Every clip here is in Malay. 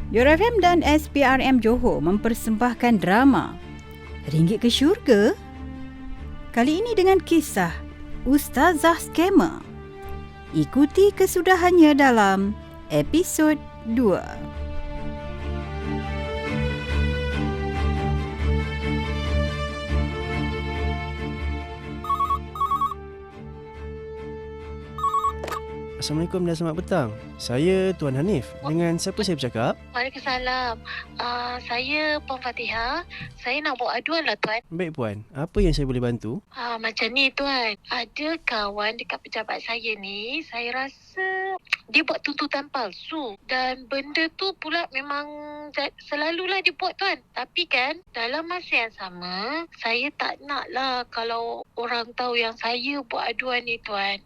Your FM dan SPRM Johor mempersembahkan drama Ringgit ke Syurga? Kali ini dengan kisah Ustazah Scammer. Ikuti kesudahannya dalam episod 2. Assalamualaikum dan selamat petang. Saya Tuan Hanif. Dengan siapa saya bercakap? Waalaikumsalam. Saya Puan Fatihah. Saya nak buat aduan lah Tuan. Baik Puan, apa yang saya boleh bantu? Macam ni Tuan. Ada kawan dekat pejabat saya ni, saya rasa dia buat tuntutan palsu. Dan benda tu pula memang selalulah dia buat Tuan. Tapi kan, dalam masa yang sama, saya tak nak lah kalau orang tahu yang saya buat aduan ni Tuan.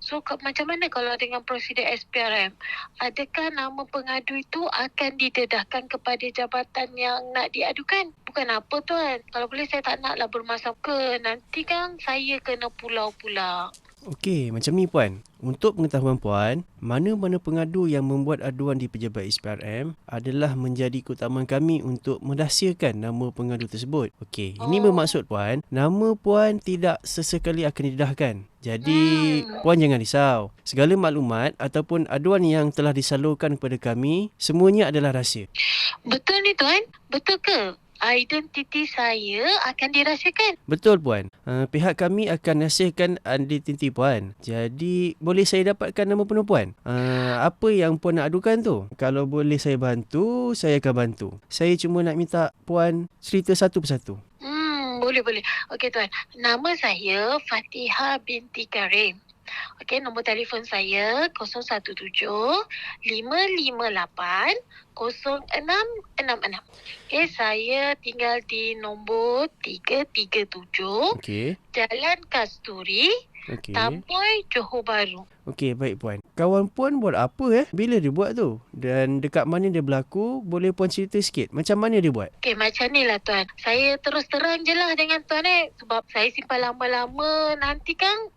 So, macam mana kalau dengan prosedur SPRM? Adakah nama pengadu itu akan didedahkan kepada jabatan yang nak diadukan? Bukan apa Tuan. Kalau boleh saya tak naklah bermasam ke. Nanti kan saya kena pulau pula. Okey, macam ni Puan. Untuk pengetahuan Puan, mana-mana pengadu yang membuat aduan di pejabat SPRM adalah menjadi keutamaan kami untuk merahsiakan nama pengadu tersebut. Okey, ini bermaksud Puan, nama Puan tidak sesekali akan didedahkan. Jadi, Puan jangan risau. Segala maklumat ataupun aduan yang telah disalurkan kepada kami, semuanya adalah rahsia. Betul ni Tuan? Betul ke? Identiti saya akan dirahsiakan. Betul Puan. Pihak kami akan rahsiakan identiti Puan. Jadi boleh saya dapatkan nama penuh Puan? Apa yang Puan nak adukan tu? Kalau boleh saya bantu, saya akan bantu. Saya cuma nak minta Puan cerita satu persatu. Boleh. Okey Tuan. Nama saya Fatihah binti Karim. Okey, nombor telefon saya 017-558-0666. Okey, saya tinggal di nombor 337 Jalan Kasturi, Tamboy, Johor Bahru. Okey, baik Puan. Kawan Puan buat apa Bila dia buat tu? Dan dekat mana dia berlaku? Boleh Puan cerita sikit? Macam mana dia buat? Okey, macam ni lah Tuan. Saya terus terang je lah dengan Tuan sebab saya simpan lama-lama, nanti kan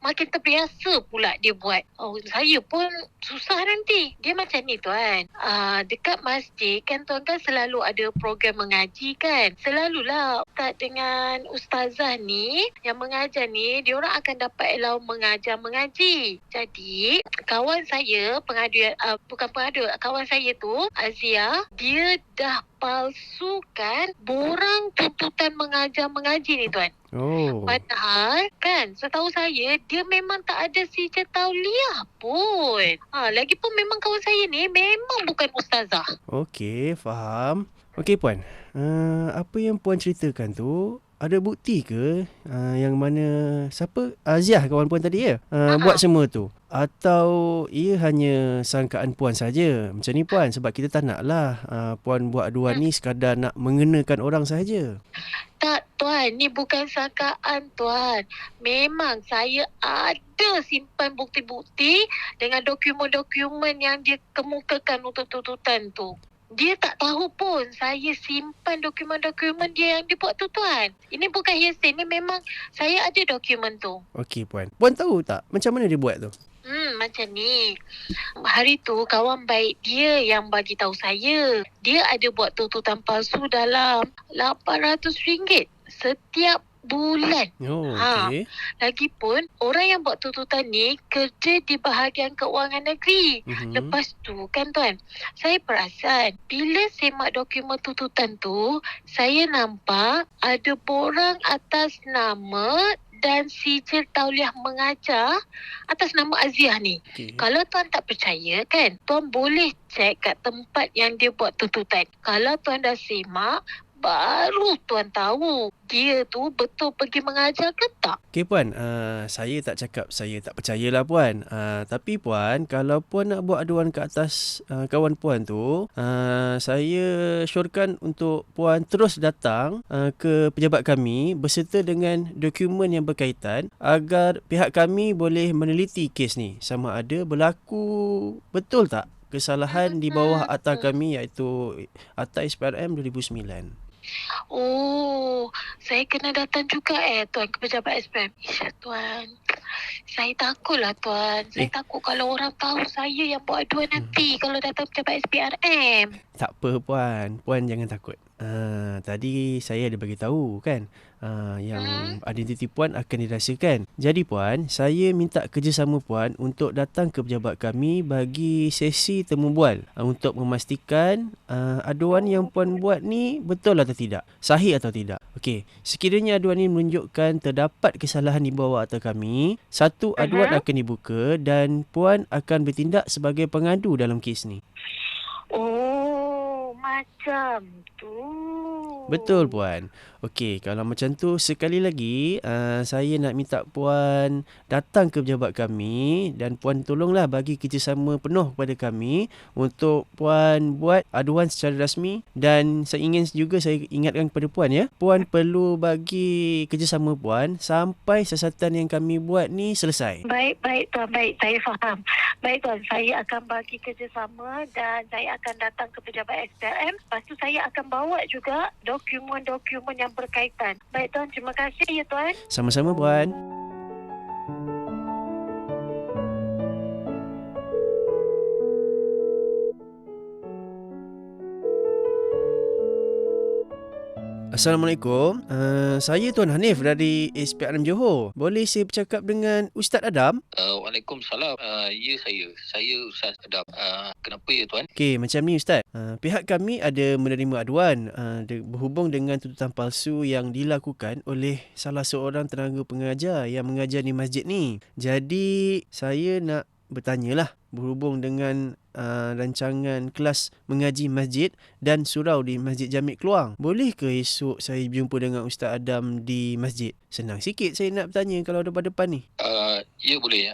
makin terbiasa pula dia buat. Saya pun susah nanti. Dia macam ni Tuan. Dekat masjid kan Tuan kan selalu ada program mengaji kan. Selalulah Ustaz dengan Ustazah ni yang mengajar ni, diorang akan dapat allowance mengaji. Jadi kawan saya kawan saya tu Azia, dia dah palsukan borang tuntutan mengaji ni Tuan. Padahal kan setahu saya dia memang tak ada sijil tauliah pun. Lagipun memang kawan saya ni memang bukan ustazah. Okey, faham. Okey Puan, apa yang Puan ceritakan tu ada bukti ke yang mana siapa Aziah kawan Puan tadi buat semua tu? Atau ia hanya sangkaan Puan saja? Macam ni Puan, sebab kita tak naklah Puan buat aduan ni sekadar nak mengenakan orang sahaja. Tak Tuan, ni bukan sangkaan Tuan. Memang saya ada simpan bukti-bukti dengan dokumen-dokumen yang dia kemukakan untuk tuntutan tu. Dia tak tahu pun saya simpan dokumen-dokumen dia yang dia buat tu Tuan. Ini bukan hearsay, ni memang saya ada dokumen tu. Okey Puan. Puan tahu tak macam mana dia buat tu? Macam ni. Hari tu kawan baik dia yang bagi tahu saya. Dia ada buat tuntutan palsu dalam RM800 setiap bulan. Okey. Lagipun orang yang buat tuntutan ni kerja di bahagian keuangan negeri. Lepas tu kan Tuan, saya perasan bila semak dokumen tuntutan tu, saya nampak ada borang atas nama dan sijil tauliah mengajar atas nama Aziah ni. Kalau Tuan tak percaya kan, Tuan boleh cek kat tempat yang dia buat tuntutan. Kalau Tuan dah semak, baru Tuan tahu dia tu betul pergi mengajar ke tak. Okey Puan, saya tak cakap saya tak percayalah Puan. Tapi Puan, kalau Puan nak buat aduan ke atas kawan Puan tu, saya syorkan untuk Puan terus datang ke pejabat kami berserta dengan dokumen yang berkaitan agar pihak kami boleh meneliti kes ni sama ada berlaku betul tak kesalahan di bawah akta kami iaitu Akta SPRM 2009. Saya kena datang juga Tuan ke pejabat SPM. Tuan. Saya takutlah Tuan. Saya takut kalau orang tahu saya yang buat aduan nanti kalau datang pejabat SPRM. Tak apa Puan. Puan jangan takut. Tadi saya ada bagi tahu kan. Yang identiti Puan akan dirahsiakan. Jadi Puan, saya minta kerjasama Puan untuk datang ke pejabat kami bagi sesi temu bual untuk memastikan aduan yang Puan buat ni betul atau tidak, sahih atau tidak. Okey, sekiranya aduan ini menunjukkan terdapat kesalahan di bawah akta kami, satu aduan akan dibuka dan Puan akan bertindak sebagai pengadu dalam kes ni. Oh, macam tu. Betul Puan. Okey, kalau macam tu sekali lagi saya nak minta Puan datang ke pejabat kami dan Puan tolonglah bagi kerjasama penuh kepada kami untuk Puan buat aduan secara rasmi, dan saya ingin juga saya ingatkan kepada Puan ya. Puan perlu bagi kerjasama Puan sampai siasatan yang kami buat ni selesai. Baik Tuan, baik. Saya faham. Baik Tuan, saya akan bagi kerjasama dan saya akan datang ke pejabat SPRM. Lepas tu saya akan bawa juga dokumen-dokumen yang berkaitan. Baik Tuan, terima kasih ya Tuan. Sama-sama Puan. Assalamualaikum. Saya Tuan Hanif dari SPRM Johor. Boleh saya bercakap dengan Ustaz Adam? Waalaikumsalam. Ya, saya. Saya Ustaz Adam. Kenapa ya Tuan? Okey, macam ni Ustaz. Pihak kami ada menerima aduan berhubung dengan tuntutan palsu yang dilakukan oleh salah seorang tenaga pengajar yang mengajar di masjid ni. Jadi, saya nak bertanyalah berhubung dengan rancangan kelas mengaji masjid dan surau di Masjid Jami' Keluang. Boleh ke esok saya berjumpa dengan Ustaz Adam di masjid? Senang sikit saya nak bertanya kalau depan-depan ni. Ya, boleh.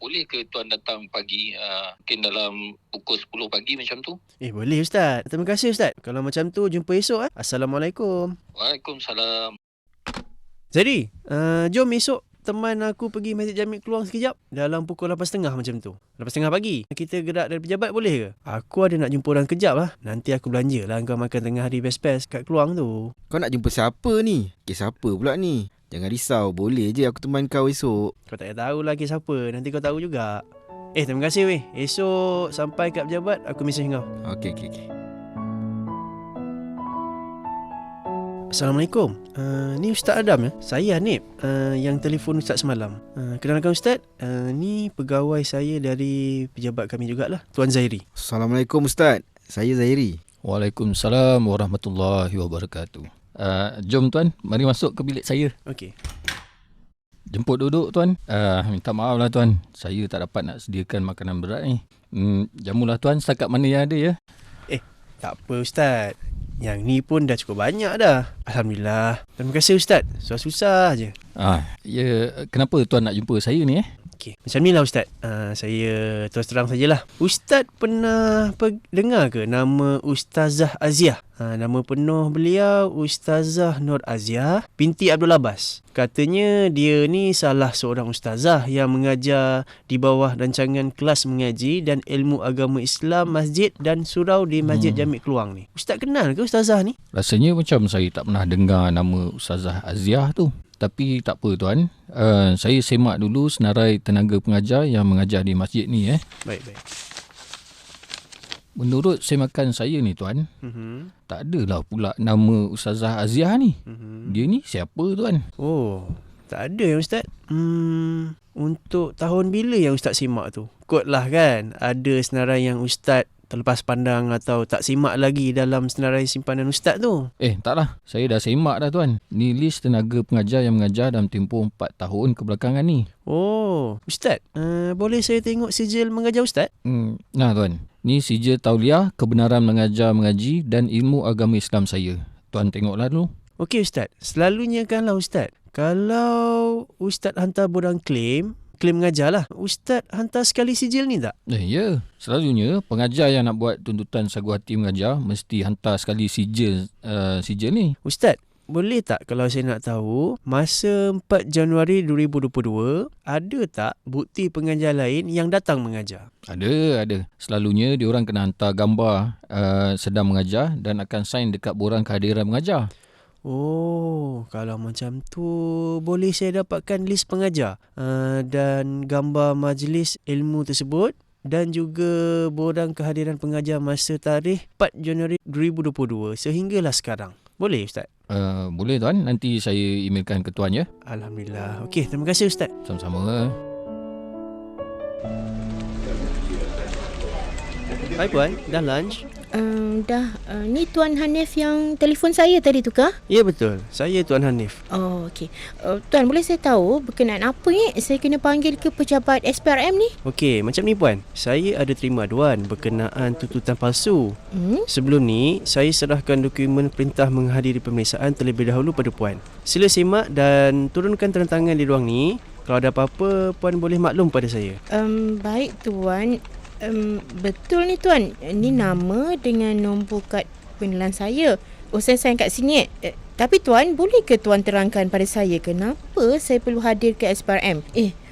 Boleh ke Tuan datang pagi? Mungkin dalam pukul 10 pagi macam tu? Boleh Ustaz. Terima kasih Ustaz. Kalau macam tu jumpa esok. Assalamualaikum. Waalaikumsalam. Jadi, jom esok teman aku pergi Masjid Jami' Keluang sekejap dalam pukul 8.30 macam tu. 8.30 pagi. Kita gerak dari pejabat boleh ke? Aku ada nak jumpa orang kejap lah. Nanti aku belanja lah kau makan tengah hari best-best kat Keluang tu. Kau nak jumpa siapa ni? Kes apa pula ni? Jangan risau, boleh je aku teman kau esok. Kau tak payah tahulah kes apa. Nanti kau tahu juga. Terima kasih weh. Esok sampai kat pejabat aku mesej kau. Okey. Assalamualaikum. Ni Ustaz Adam ya. Saya Hanif yang telefon Ustaz semalam. Kenalkan Ustaz, ni pegawai saya dari pejabat kami jugalah, Tuan Zairi. Assalamualaikum Ustaz. Saya Zairi. Waalaikumsalam warahmatullahi wabarakatuh. Jom Tuan, mari masuk ke bilik saya. Okey. Jemput duduk Tuan. Minta maaf lah Tuan, saya tak dapat nak sediakan makanan berat ni. Jamulah Tuan setakat mana yang ada ya. Tak apa Ustaz. Yang ni pun dah cukup banyak dah. Alhamdulillah. Terima kasih Ustaz. Susah-susah je. Ya, kenapa Tuan nak jumpa saya ni Okey, macam ni lah Ustaz. Saya terus terang sajalah. Ustaz pernah dengar ke nama Ustazah Aziah? Nama penuh beliau Ustazah Nur Aziah binti Abdul Abbas. Katanya dia ni salah seorang ustazah yang mengajar di bawah rancangan kelas mengaji dan ilmu agama Islam masjid dan surau di Masjid Jami' Keluang ni. Ustaz kenal ke ustazah ni? Rasanya macam saya tak pernah dengar nama Ustazah Aziah tu. Tapi tak apa Tuan. Saya semak dulu senarai tenaga pengajar yang mengajar di masjid ni Baik. Menurut semakan saya ni Tuan, tak adalah pula nama Ustazah Aziah ni. Dia ni siapa Tuan? Oh, tak ada ya Ustaz. Untuk tahun bila yang Ustaz simak tu? Kot lah kan, ada senarai yang Ustaz terlepas pandang atau tak simak lagi dalam senarai simpanan Ustaz tu. Taklah. Saya dah semak dah Tuan. Ni list tenaga pengajar yang mengajar dalam tempoh 4 tahun kebelakangan ni. Oh, Ustaz, boleh saya tengok sijil mengajar Ustaz? Nah Tuan, ni sijil tauliah kebenaran mengajar mengaji dan ilmu agama Islam saya. Tuan tengoklah dulu. Okey Ustaz, selalunya kanlah Ustaz, kalau Ustaz hantar borang klaim mengajar lah, Ustaz hantar sekali sijil ni tak? Ya, selalunya pengajar yang nak buat tuntutan sagu hati mengajar mesti hantar sekali sijil ni. Ustaz, boleh tak kalau saya nak tahu masa 4 Januari 2022 ada tak bukti pengajar lain yang datang mengajar? Ada. Selalunya diorang kena hantar gambar sedang mengajar dan akan sign dekat borang kehadiran mengajar. Oh, kalau macam tu boleh saya dapatkan list pengajar dan gambar majlis ilmu tersebut dan juga borang kehadiran pengajar masa tarikh 4 Januari 2022 sehinggalah sekarang. Boleh Ustaz? Boleh tuan, nanti saya emailkan ke tuan ya. Alhamdulillah. Okey, terima kasih Ustaz. Sama-sama. Hai Puan, dah lunch? Ni Tuan Hanif yang telefon saya tadi tu kah? Ya betul, saya Tuan Hanif. Oh, okey. Tuan, boleh saya tahu berkenaan apa ni saya kena panggil ke pejabat SPRM ni? Okey, macam ni Puan. Saya ada terima aduan berkenaan tuntutan palsu. Sebelum ni, saya serahkan dokumen perintah menghadiri pemeriksaan terlebih dahulu pada Puan. Sila simak dan turunkan tanda tangan di ruang ni. Kalau ada apa-apa, Puan boleh maklum pada saya. Baik Tuan. Betul ni Tuan. Ni nama dengan nombor kad pengenalan saya. Saya sign kat sini. Tapi Tuan, boleh ke Tuan terangkan pada saya kenapa saya perlu hadir ke SPRM?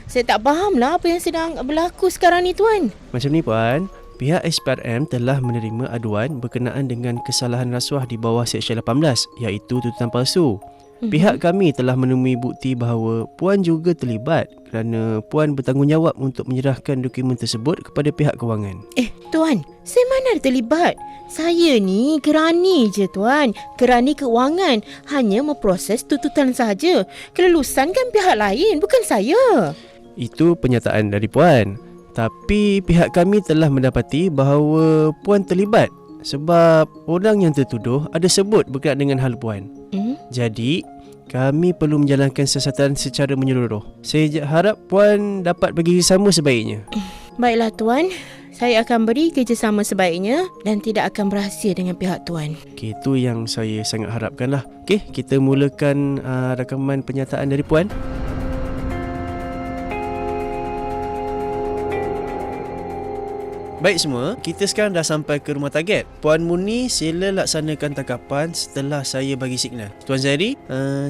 Saya tak faham lah apa yang sedang berlaku sekarang ni Tuan. Macam ni Puan, pihak SPRM telah menerima aduan berkenaan dengan kesalahan rasuah di bawah Seksyen 18 iaitu tuntutan palsu. Pihak kami telah menemui bukti bahawa Puan juga terlibat kerana Puan bertanggungjawab untuk menyerahkan dokumen tersebut kepada pihak kewangan. Tuan, saya mana terlibat? Saya ni kerani je Tuan. Kerani kewangan. Hanya memproses tuntutan sahaja. Kelulusan kan pihak lain, bukan saya. Itu pernyataan dari Puan. Tapi pihak kami telah mendapati bahawa Puan terlibat sebab orang yang tertuduh ada sebut berkaitan dengan hal Puan. Jadi, kami perlu menjalankan siasatan secara menyeluruh. Saya harap Puan dapat bekerjasama sebaiknya. Baiklah Tuan, saya akan beri kerjasama sebaiknya dan tidak akan berahsia dengan pihak Tuan. Okey, itu yang saya sangat harapkan lah. Okey, kita mulakan rakaman penyataan dari Puan. Baik semua, kita sekarang dah sampai ke rumah target. Puan Murni, sila laksanakan tangkapan setelah saya bagi signal. Tuan Zairi,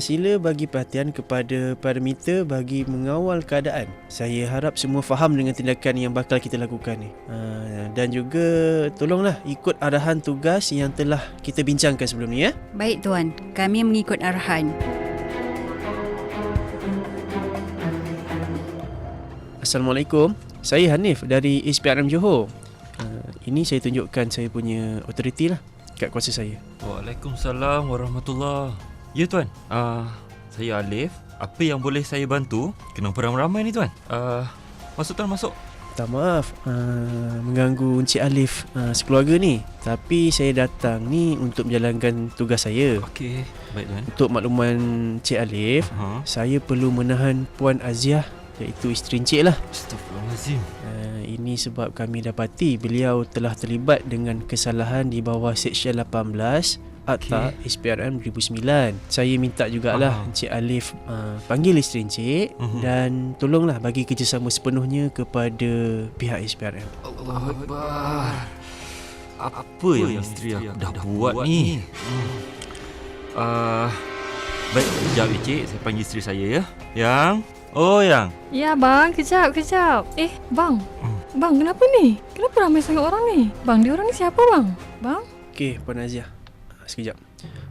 sila bagi perhatian kepada parameter bagi mengawal keadaan. Saya harap semua faham dengan tindakan yang bakal kita lakukan ni. Dan juga tolonglah ikut arahan tugas yang telah kita bincangkan sebelum ni ya. Baik Tuan, kami mengikut arahan. Assalamualaikum. Saya Hanif dari SPRM Johor. Ini saya tunjukkan saya punya authority lah kat kuasa saya. Waalaikumsalam warahmatullahi. Ya Tuan, saya Alif. Apa yang boleh saya bantu? Kenapa ramai-ramai ni Tuan? Masuk Tuan, masuk. Tak maaf mengganggu Encik Alif sekeluarga ni. Tapi saya datang ni untuk menjalankan tugas saya. Okey, baik Tuan. Untuk makluman Encik Alif, saya perlu menahan Puan Aziah iaitu isteri Encik lah. Astaghfirullahalazim. Ini sebab kami dapati beliau telah terlibat dengan kesalahan di bawah Seksyen 18 Akta SPRM 2009. Saya minta jugalah Encik Alif panggil isteri Encik dan tolonglah bagi kerjasama sepenuhnya kepada pihak SPRM. Allahu Akbar. Apa yang isteri aku dah buat ni? Baik, kejap Encik, saya panggil isteri saya ya. Yang Ya bang, kejap. Bang, kenapa ni? Kenapa ramai sangat orang ni? Bang, dia orang ni siapa bang? Bang? Okey, Puan Aziah. Sekejap.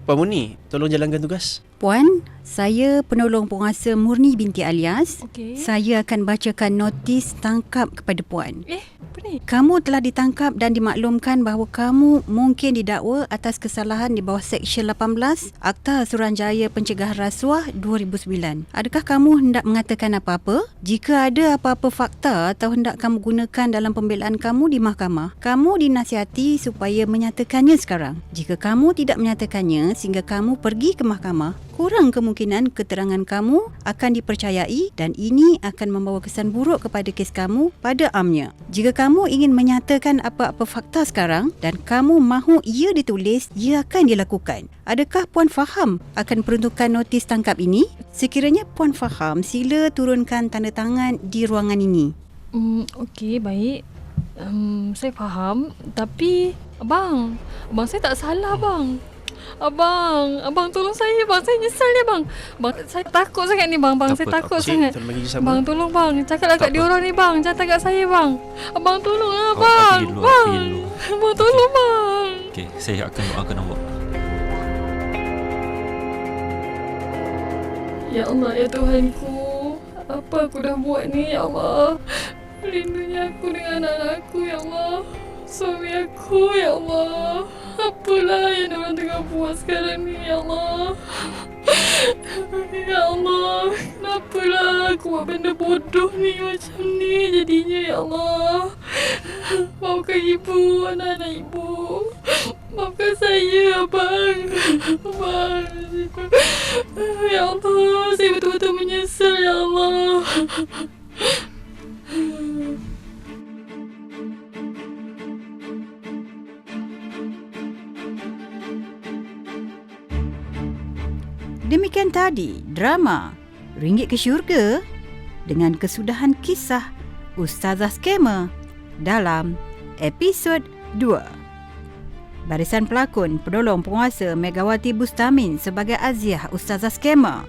Puan Murni, tolong jalankan tugas. Puan, saya penolong penguasa Murni binti Alias. Okey. Saya akan bacakan notis tangkap kepada Puan. Apa ni? Kamu telah ditangkap dan dimaklumkan bahawa kamu mungkin didakwa atas kesalahan di bawah Seksyen 18 Akta Suruhanjaya Pencegahan Rasuah 2009. Adakah kamu hendak mengatakan apa-apa? Jika ada apa-apa fakta atau hendak kamu gunakan dalam pembelaan kamu di mahkamah, kamu dinasihati supaya menyatakannya sekarang. Jika kamu tidak menyatakannya sehingga kamu pergi ke mahkamah, kurang kemungkinan keterangan kamu akan dipercayai dan ini akan membawa kesan buruk kepada kes kamu pada amnya. Jika kamu ingin menyatakan apa-apa fakta sekarang dan kamu mahu ia ditulis, ia akan dilakukan. Adakah Puan faham akan peruntukan notis tangkap ini? Sekiranya Puan faham, sila turunkan tanda tangan di ruangan ini. Okey, baik. Saya faham. Tapi abang saya tak salah bang. Abang tolong saya bang. Saya nyesal ni bang. Bang, saya takut sangat ni bang. Saya takut sangat. Tolong bagi sama. Bang, tolong bang. Cakaplah kat diorang ni bang. Jangan kat saya bang. Abang tolonglah Awak bang. pergi dulu, Bang. pergi dulu. Abang tolong bang. Okey, saya akan doakan awak. Ya Allah, ya Tuhanku, apa aku dah buat ni, ya Allah. Lindungi aku dengan anak-anakku, ya Allah. Suami aku, ya Allah. Apalah yang diorang tengah buat sekarang ni, ya Allah. Ya Allah, kenapalah aku buat benda bodoh ni macam ni jadinya, ya Allah. Maafkan ibu, anak-anak ibu. Maafkan saya, abang. Abang. Ya Allah, saya betul-betul menyesal, ya Allah. Demikian tadi drama Ringgit ke Syurga dengan kesudahan kisah Ustazah Skamer dalam episod 2. Barisan pelakon penolong penguasa Megawati Bustamin sebagai Aziah Ustazah Skamer.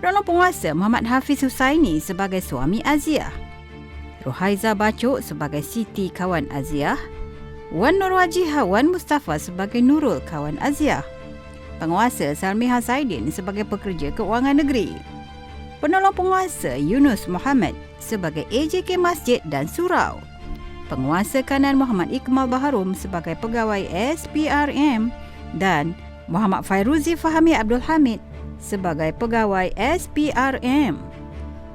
Penolong penguasa Muhammad Hafiz Husaini sebagai suami Aziah. Rohaiza Bacok sebagai Siti kawan Aziah. Wan Nur Wajihah Wan Mustafa sebagai Nurul kawan Aziah. Penguasa Salmi Hasaidin sebagai pekerja keuangan negeri. Penolong penguasa Yunus Muhammad sebagai AJK Masjid dan Surau. Penguasa kanan Muhammad Iqmal Baharum sebagai pegawai SPRM dan Muhammad Fairuzi Fahmi Abdul Hamid sebagai pegawai SPRM.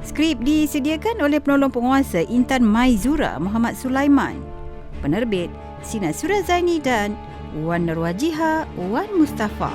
Skrip disediakan oleh penolong penguasa Intan Maizura Muhammad Sulaiman. Penerbit Sina Surazaini dan Wan Nur Wajihah Wan Mustafa.